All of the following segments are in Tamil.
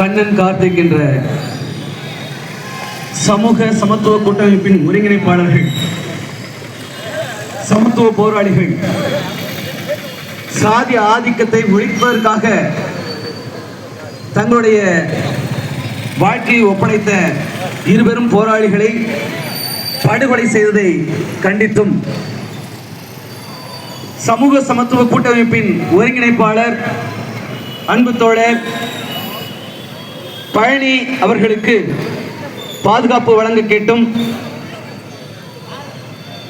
கண்ணன் கார்த்திக் என்ற சமூக சமத்துவ கூட்டமைப்பின் ஒருங்கிணைப்பாளர்கள், சமத்துவ போராளிகள், சாதி ஆதிக்கத்தை ஒழிப்பதற்காக தங்களுடைய வாழ்க்கையை ஒப்படைத்த இருபெரும் போராளிகளை படுகொலை செய்ததை கண்டித்தும் சமூக சமத்துவ கூட்டமைப்பின் ஒருங்கிணைப்பாளர் அன்பு தோழர் பழனி அவர்களுக்கு பாதுகாப்பு வழங்க கேட்டும்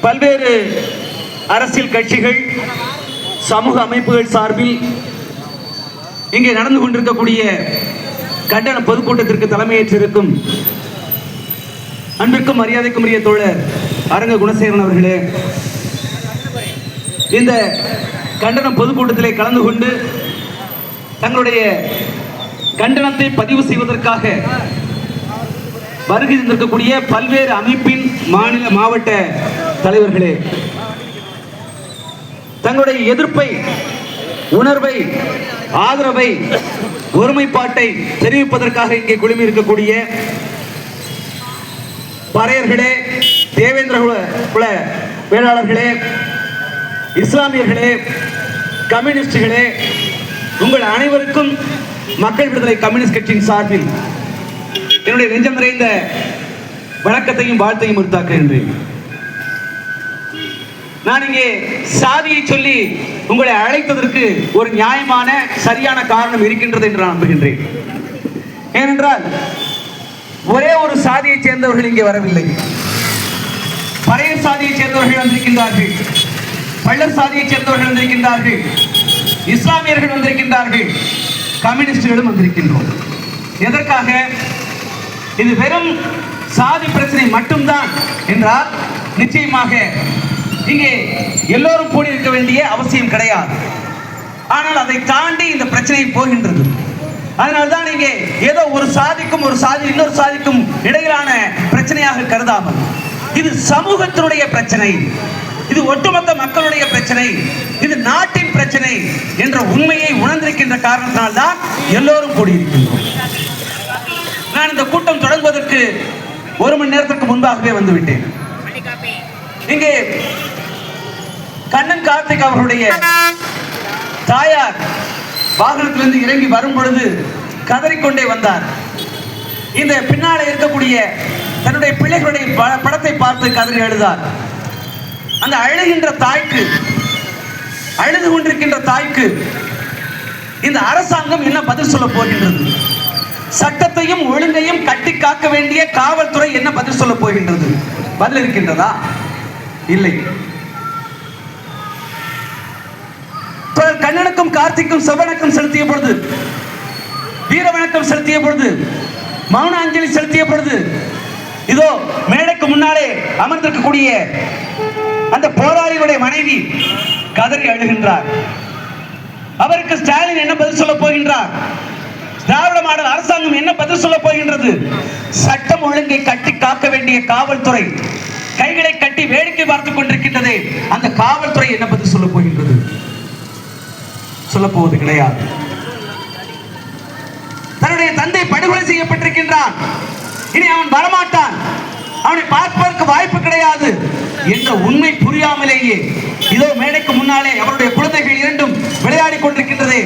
பல்வேறு அரசியல் கட்சிகள், சமூக அமைப்புகள் சார்பில் இங்கே நடந்து கொண்டிருக்கக்கூடிய கண்டன பொதுக்கூட்டத்திற்கு தலைமையேற்றிருக்கும் அன்பிற்கும் மரியாதைக்கும் உரிய தோழர் அரங்க குணசேகரன் அவர்களே, இந்த கண்டன பொதுக்கூட்டத்திலே கலந்து கொண்டு தங்களுடைய கண்டனத்தை பதிவு செய்வதற்காக வருகை தந்திருக்கக்கூடிய பல்வேறு அமைப்பின் மாநில மாவட்ட தலைவர்களே, தங்களுடைய எதிர்ப்பை, உணர்வை, ஆதரவை, ஒருமைப்பாட்டை தெரிவிப்பதற்காக இங்கே குழுமி இருக்கக்கூடிய பறையர்களே, தேவேந்திர குல வேளாளர்களே, இஸ்லாமியர்களே, கம்யூனிஸ்டுகளே, உங்கள் அனைவருக்கும் மக்கள் விடுதலை கம்யூனிஸ்ட் கட்சியின் சார்பில் என்னுடைய நெஞ்சம் நிறைந்த வணக்கத்தையும் வாழ்த்தையும் உரித்தாக்குகின்றேன். நான் இங்கே சாதியை சொல்லி உங்களை அழைத்ததற்கு ஒரு நியாயமான சரியான காரணம் இருக்கின்றது என்று நான் நம்புகின்றேன். ஏனென்றால் ஒரே ஒரு சாதியை சேர்ந்தவர்கள் இங்கே வரவில்லை. பறையர் சாதியை சேர்ந்தவர்கள் வந்திருக்கின்றார்கள், பள்ளர் சாதியை சேர்ந்தவர்கள் வந்திருக்கின்றார்கள், இஸ்லாமியர்கள் வந்திருக்கின்றார்கள், கம்யூனிஸ்டுகளும் வந்திருக்கின்றோம். எதற்காக? இது வெறும் சாதி பிரச்சனை மட்டும்தான் என்றால் நிச்சயமாக இங்கே எல்லோரும் கூடி இருக்க வேண்டிய அவசியம் கிடையாது. ஆனால் அதை தாண்டி இந்த பிரச்சனை போகின்றது. அதனால்தான் இங்கே ஏதோ ஒரு சாதிக்கும் இன்னொரு சாதிக்கும் இடையிலான பிரச்சனையாக கருதாமல், இது சமூகத்தினுடைய பிரச்சனை, இது ஒட்டுமொத்த மக்களுடைய பிரச்சனை, இது நாட்டின் பிரச்சனை என்ற உண்மையை உணர்ந்திருக்கின்ற காரணத்தினால்தான் எல்லோரும் கூடியிருக்கின்றோம். நான் இந்த கூட்டம் தொடங்குவதற்கு 1 மணி நேரத்திற்கு முன்பாகவே வந்துவிட்டேன். இங்கே கண்ணன் கார்த்திக் அவர்களுடைய தாயார் வாகனத்திலிருந்து இறங்கி வரும் பொழுது கதறிக்கொண்டே வந்தார். இந்த பின்னாலே இருக்கக்கூடிய தன்னுடைய பிள்ளைகளுடைய படத்தை பார்த்து கதறி அழுதார். அந்த அழுகின்ற தாய்க்கு, அழுது கொண்டிருக்கின்ற தாய்க்கு இந்த அரசாங்கம் என்ன பதில் சொல்ல போகின்றது? சட்டத்தையும் ஒழுங்கையும் கட்டி காக்க வேண்டிய காவல்துறை என்ன பதில் சொல்ல போகின்றது? பதில் இருக்கின்றதா? இல்லை. கண்ணனுக்கும் கார்த்திக்கும் செவ்வணக்கம் செலுத்திய பொழுது, வீர வணக்கம் செலுத்திய பொழுது, மௌன அஞ்சலி செலுத்திய பொழுது, இதோ மேடைக்கு முன்னாலே அமர்ந்திருக்கக்கூடிய அந்த போராளிகளுடைய மனைவி கதறி அழுகின்றார். அவருக்கு ஸ்டாலின் என்ன பதில் சொல்ல போகின்றார்? திராவிட மாடல் அரசாங்கம் என்ன பதில் சொல்ல போகின்றது? சட்டம் ஒழுங்கை கட்டி காக்க வேண்டிய காவல்துறை கைகளை கட்டி வேடிக்கை பார்த்துக் கொண்டிருக்கின்றதே, அந்த காவல்துறை என்ன பதில் சொல்ல போகின்றது? சொல்ல போவது கிடையாது. தன்னுடைய தந்தை படுகொலை செய்யப்பட்டிருக்கின்றான், இனி அவன் வரமாட்டான், அவனை பார்ப்பதற்கு வாய்ப்பு கிடையாது என்ற உண்மை புரியாமலேயே இதோ மேடைக்கு முன்னாலே அவருடைய குழந்தைகள் இரண்டும் விளையாடி கொண்டிருக்கின்றது.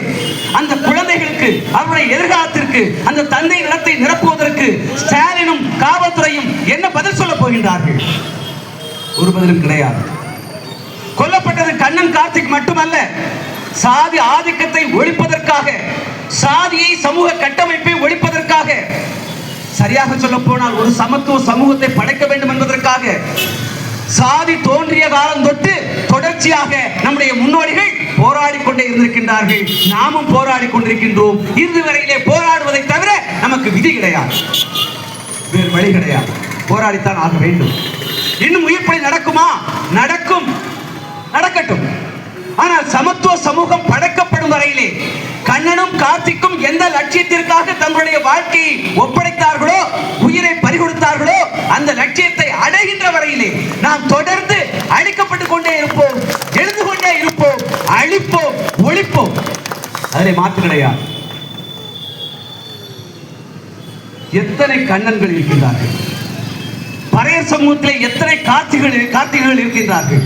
அந்த குழந்தைகளுக்கு, அவருடைய எதிர்காலத்திற்கு, அந்த தந்தை நிலத்தை நிரப்புவதற்கு ஸ்டாலினும் காவல்துறையும் என்ன பதில் சொல்ல போகின்றார்கள்? ஒரு பதிலும் கிடையாது. கொல்லப்பட்டது கண்ணன் கார்த்திக் மட்டுமல்ல, சாதி ஆதிக்கத்தை ஒழிப்பதற்காக, சாதியை, சமூக கட்டமைப்பை ஒழிப்பதற்காக, சரியாக சொல்ல போனால் ஒரு சமத்துவ சமூகத்தை படைக்க வேண்டும் என்பதற்காக சாதி தோன்றிய காலம் தொட்டு தொடர்ச்சியாக நம்முடைய முன்னோடிகள் போராடி கொண்டே இருந்திருக்கின்றார்கள். நாமும் போராடி கொண்டிருக்கின்றோம். இறுதி வரையிலே போராடுவதை தவிர நமக்கு விதி கிடையாது, வேறு வழி கிடையாது. போராடித்தான் ஆக வேண்டும். இன்னும் உயிர்ப்படை நடக்குமா? நடக்கும், நடக்கட்டும். ஆனால் சமத்துவ சமூகம் படைக்கப்படும் வரையிலே கண்ணனும் கார்த்திக்கும் எந்த லட்சியத்திற்காக தங்களுடைய வாழ்க்கையை ஒப்படைத்தார்களோ, உயிரை பறிகொடுத்தார்களோ, அந்த லட்சியத்தை அடைகின்ற வரையிலே நாம் தொடர்ந்து அழிக்கப்பட்டுக் கொண்டே இருப்போம், எழுந்து கொண்டே இருப்போம், அழிப்போம், ஒழிப்போம். அதிலே மாற்று கிடையாது. எத்தனை கண்ணன்கள் இருக்கின்றார்கள், பறையர் சமூகத்திலே எத்தனை கார்த்திகைகள் இருக்கின்றார்கள்.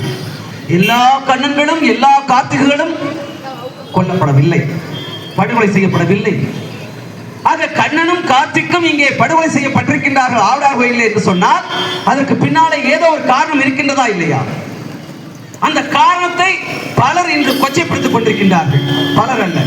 எல்லா கண்ணன்களும் எல்லா கார்த்திகைகளும் கொல்லப்படவில்லை, படுகொலை செய்யப்படவில்லை. ஆக கண்ணனும் கார்த்திக்கும் இங்கே படுகொலை செய்யப்பட்டிருக்கின்றார்கள் ஆவுடையார் கோயிலில் என்று சொன்னால் அதற்கு பின்னாலே ஏதோ ஒரு காரணம் இருக்கின்றதா இல்லையா? அந்த காரணத்தை பலர் இன்று கொச்சைப்படுத்திக் கொண்டிருக்கின்றார்கள், பலர் அல்ல.